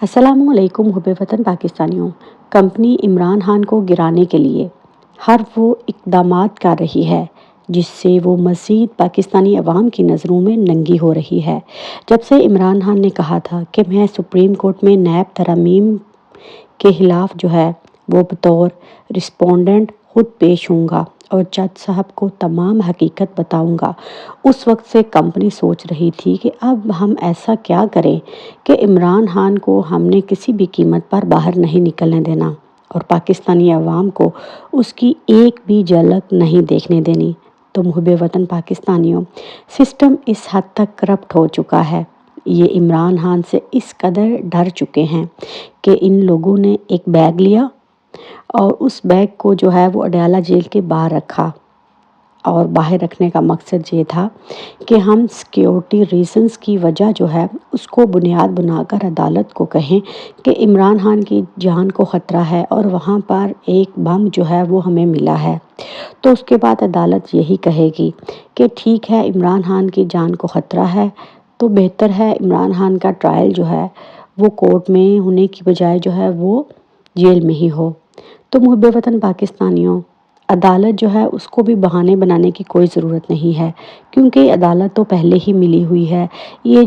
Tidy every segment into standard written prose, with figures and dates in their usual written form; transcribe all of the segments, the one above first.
السلام علیکم حب وطن پاکستانیوں۔ کمپنی عمران خان کو گرانے کے لیے ہر وہ اقدامات کر رہی ہے جس سے وہ مزید پاکستانی عوام کی نظروں میں ننگی ہو رہی ہے۔ جب سے عمران خان نے کہا تھا کہ میں سپریم کورٹ میں نیب ترامیم کے خلاف وہ بطور رسپونڈنٹ خود پیش ہوں گا اور جج صاحب کو تمام حقیقت بتاؤں گا، اس وقت سے کمپنی سوچ رہی تھی کہ اب ہم ایسا کیا کریں کہ عمران خان کو ہم نے کسی بھی قیمت پر باہر نہیں نکلنے دینا اور پاکستانی عوام کو اس کی ایک بھی جھلک نہیں دیکھنے دینی۔ تو محب وطن پاکستانیوں، سسٹم اس حد تک کرپٹ ہو چکا ہے، یہ عمران خان سے اس قدر ڈر چکے ہیں کہ ان لوگوں نے ایک بیگ لیا اور اس بیگ کو وہ اڈیالہ جیل کے باہر رکھا، اور باہر رکھنے کا مقصد یہ تھا کہ ہم سیکیورٹی ریزنز کی وجہ اس کو بنیاد بنا کر عدالت کو کہیں کہ عمران خان کی جان کو خطرہ ہے اور وہاں پر ایک بم وہ ہمیں ملا ہے۔ تو اس کے بعد عدالت یہی کہے گی کہ ٹھیک ہے، عمران خان کی جان کو خطرہ ہے تو بہتر ہے عمران خان کا ٹرائل وہ کورٹ میں ہونے کی بجائے وہ جیل میں ہی ہو۔ تو محب وطن پاکستانیوں، عدالت اس کو بھی بہانے بنانے کی کوئی ضرورت نہیں ہے، کیونکہ عدالت تو پہلے ہی ملی ہوئی ہے۔ یہ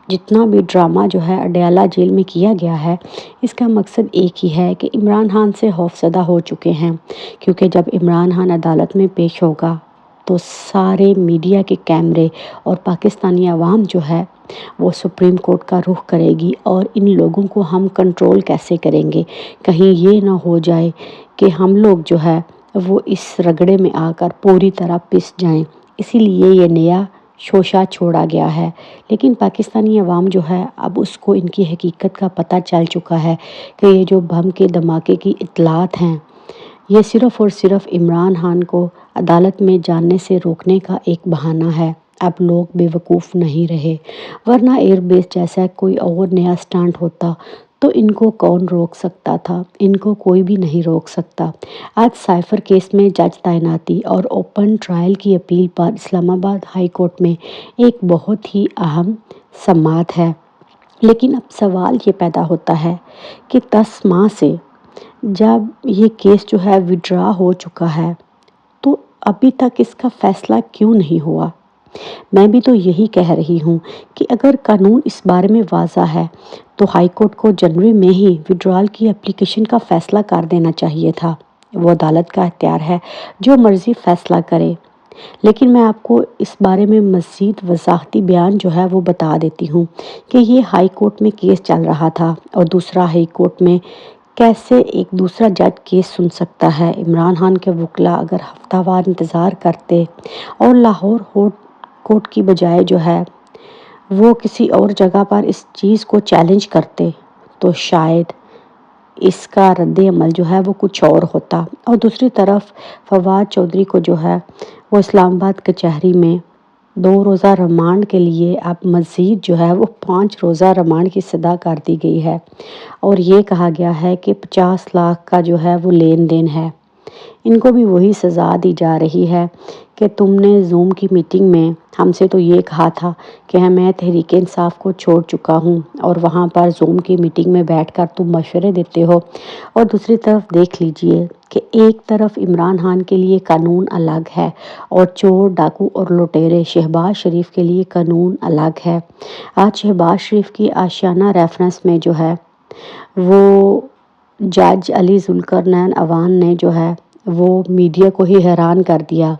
جتنا بھی ڈرامہ اڈیالہ جیل میں کیا گیا ہے، اس کا مقصد ایک ہی ہے کہ عمران خان سے خوفزدہ ہو چکے ہیں، کیونکہ جب عمران خان عدالت میں پیش ہوگا تو سارے میڈیا کے کیمرے اور پاکستانی عوام وہ سپریم کورٹ کا رخ کرے گی، اور ان لوگوں کو ہم کنٹرول کیسے کریں گے؟ کہیں یہ نہ ہو جائے کہ ہم لوگ وہ اس رگڑے میں آ کر پوری طرح پس جائیں۔ اسی لیے یہ نیا شوشہ چھوڑا گیا ہے، لیکن پاکستانی عوام اب اس کو ان کی حقیقت کا پتہ چل چکا ہے کہ یہ بم کے دھماکے کی اطلاعات ہیں، یہ صرف اور صرف عمران خان کو عدالت میں جانے سے روکنے کا ایک بہانہ ہے۔ اب لوگ بے وقوف نہیں رہے، ورنہ ایئر بیس جیسا کوئی اور نیا سٹانٹ ہوتا تو ان کو کون روک سکتا تھا؟ ان کو کوئی بھی نہیں روک سکتا۔ آج سائفر کیس میں جج تعیناتی اور اوپن ٹرائل کی اپیل پر اسلام آباد ہائی کورٹ میں ایک بہت ہی اہم سماعت ہے، لیکن اب سوال یہ پیدا ہوتا ہے کہ 10 ماہ سے جب یہ کیس وڈرا ہو چکا ہے تو ابھی تک اس کا فیصلہ کیوں نہیں ہوا؟ میں بھی تو یہی کہہ رہی ہوں کہ اگر قانون اس بارے میں واضح ہے تو ہائی کورٹ کو جنوری میں ہی وڈرال کی اپلیکیشن کا فیصلہ کر دینا چاہیے تھا۔ وہ عدالت کا اختیار ہے، جو مرضی فیصلہ کرے، لیکن میں آپ کو اس بارے میں مزید وضاحتی بیان وہ بتا دیتی ہوں کہ یہ ہائی کورٹ میں کیس چل رہا تھا اور دوسرا ہائی کورٹ میں کیسے ایک دوسرا جج کیس سن سکتا ہے۔ عمران خان کے وکلاء اگر ہفتہ وار انتظار کرتے اور لاہور کورٹ کی بجائے وہ کسی اور جگہ پر اس چیز کو چیلنج کرتے تو شاید اس کا رد عمل وہ کچھ اور ہوتا۔ اور دوسری طرف فواد چودھری کو وہ اسلام آباد کچہری میں 2 روزہ ریمانڈ کے لیے اب مزید وہ 5 روزہ ریمانڈ کی سزا کر دی گئی ہے، اور یہ کہا گیا ہے کہ 50 لاکھ کا وہ لین دین ہے۔ ان کو بھی وہی سزا دی جا رہی ہے کہ تم نے زوم کی میٹنگ میں ہم سے تو یہ کہا تھا کہ میں تحریک انصاف کو چھوڑ چکا ہوں، اور وہاں پر زوم کی میٹنگ میں بیٹھ کر تم مشورے دیتے ہو، اور دوسری طرف دیکھ لیجئے کہ ایک طرف عمران خان کے لیے قانون الگ ہے اور چور ڈاکو اور لٹیرے شہباز شریف کے لیے قانون الگ ہے۔ آج شہباز شریف کی آشیانہ ریفرنس میں وہ جج علی ذوالقرنین اوان نے وہ میڈیا کو ہی حیران کر دیا۔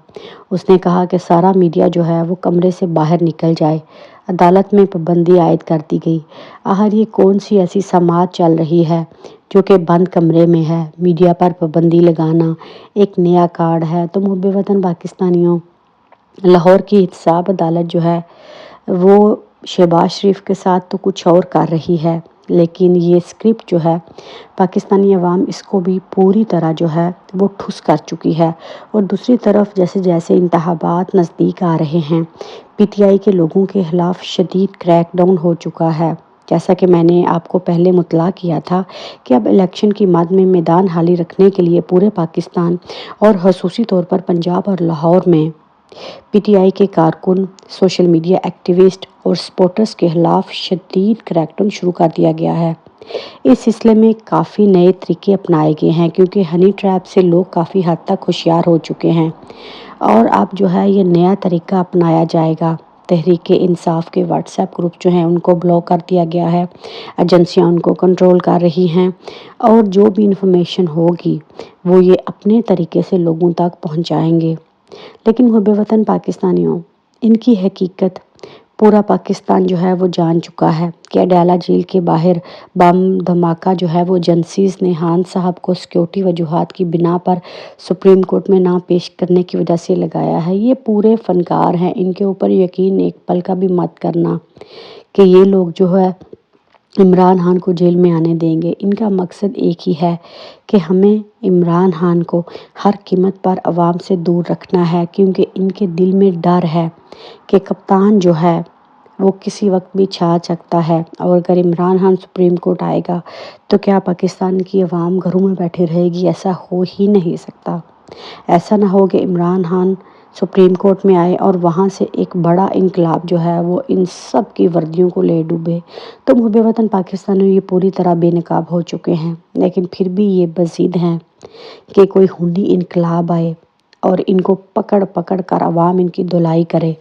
اس نے کہا کہ سارا میڈیا وہ کمرے سے باہر نکل جائے، عدالت میں پابندی عائد کر دی گئی۔ آخر یہ کون سی ایسی سماعت چل رہی ہے جو کہ بند کمرے میں ہے؟ میڈیا پر پابندی لگانا ایک نیا کارڈ ہے۔ تو محب وطن پاکستانیوں، لاہور کی احتساب عدالت وہ شہباز شریف کے ساتھ تو کچھ اور کر رہی ہے، لیکن یہ اسکرپٹ پاکستانی عوام اس کو بھی پوری طرح وہ ٹھس کر چکی ہے۔ اور دوسری طرف جیسے جیسے انتخابات نزدیک آ رہے ہیں، پی ٹی آئی کے لوگوں کے خلاف شدید کریک ڈاؤن ہو چکا ہے، جیسا کہ میں نے آپ کو پہلے مطلع کیا تھا کہ اب الیکشن کی مد میں میدان حالی رکھنے کے لیے پورے پاکستان اور خصوصی طور پر پنجاب اور لاہور میں پی ٹی آئی کے کارکن، سوشل میڈیا ایکٹیوسٹ اور سپورٹرز کے خلاف شدید کریک ڈاؤن شروع کر دیا گیا ہے۔ اس سلسلے میں کافی نئے طریقے اپنائے گئے ہیں کیونکہ ہنی ٹریپ سے لوگ کافی حد تک ہوشیار ہو چکے ہیں، اور اب جو ہے یہ نیا طریقہ اپنایا جائے گا۔ تحریک انصاف کے واٹس ایپ گروپ جو ہیں ان کو بلاک کر دیا گیا ہے، ایجنسیاں ان کو کنٹرول کر رہی ہیں، اور جو بھی انفارمیشن ہوگی وہ یہ اپنے طریقے سے لوگوں تک پہنچائیں گے۔ لیکن محب وطن پاکستانیوں، ان کی حقیقت پورا پاکستان جو ہے وہ جان چکا ہے کہ اڈیالہ جیل کے باہر بم دھماکہ جو ہے وہ جنسیز نے خان صاحب کو سیکیورٹی وجوہات کی بنا پر سپریم کورٹ میں نہ پیش کرنے کی وجہ سے لگایا ہے۔ یہ پورے فنکار ہیں، ان کے اوپر یقین ایک پل کا بھی مت کرنا کہ یہ لوگ جو ہے عمران خان کو جیل میں آنے دیں گے۔ ان کا مقصد ایک ہی ہے کہ ہمیں عمران خان کو ہر قیمت پر عوام سے دور رکھنا ہے، کیونکہ ان کے دل میں ڈر ہے کہ کپتان جو ہے وہ کسی وقت بھی چھا سکتا ہے، اور اگر عمران خان سپریم کورٹ آئے گا تو کیا پاکستان کی عوام گھروں میں بیٹھی رہے گی؟ ایسا ہو ہی نہیں سکتا۔ ایسا نہ ہو کہ عمران خان سپریم کورٹ میں آئے اور وہاں سے ایک بڑا انقلاب جو ہے وہ ان سب کی وردیوں کو لے ڈوبے۔ تو محب وطن پاکستانیوں، یہ پوری طرح بے نقاب ہو چکے ہیں، لیکن پھر بھی یہ بزید ہیں کہ کوئی خونی انقلاب آئے اور ان کو پکڑ پکڑ کر عوام ان کی دھلائی کرے۔